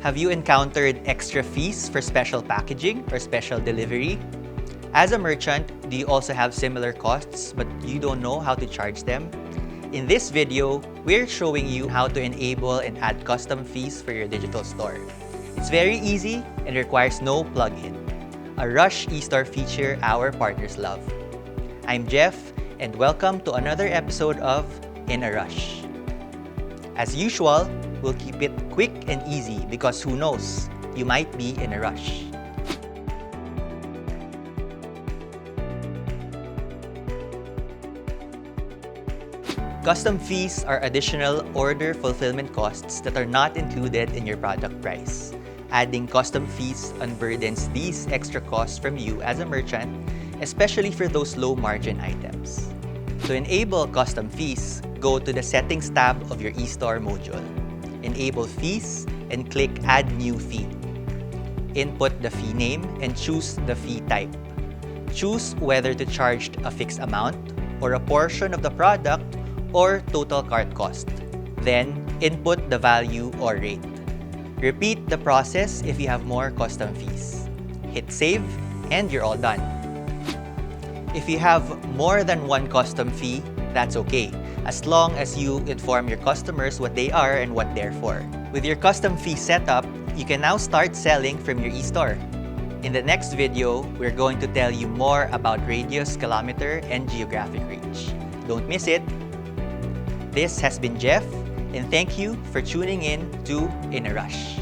Have you encountered extra fees for special packaging or special delivery? As a merchant, do you also have similar costs but you don't know how to charge them? In this video, we're showing you how to enable and add custom fees for your digital store. It's very easy and requires no plugin. A Rush eStore feature our partners love. I'm Jeff, and welcome to another episode of In a Rush. As usual, we'll keep it quick and easy because who knows, you might be in a rush. Custom fees are additional order fulfillment costs that are not included in your product price. Adding custom fees unburdens these extra costs from you as a merchant, especially for those low-margin items. To enable custom fees, go to the Settings tab of your eStore module. Enable Fees and click Add New Fee. Input the fee name and choose the fee type. Choose whether to charge a fixed amount or a portion of the product or total cart cost. Then, input the value or rate. Repeat the process if you have more custom fees. Hit save and you're all done. If you have more than one custom fee, that's okay, as long as you inform your customers what they are and what they're for. With your custom fee setup, you can now start selling from your eStore. In the next video, we're going to tell you more about radius, kilometer, and geographic reach. Don't miss it! This has been Jeff, and thank you for tuning in to In a Rush.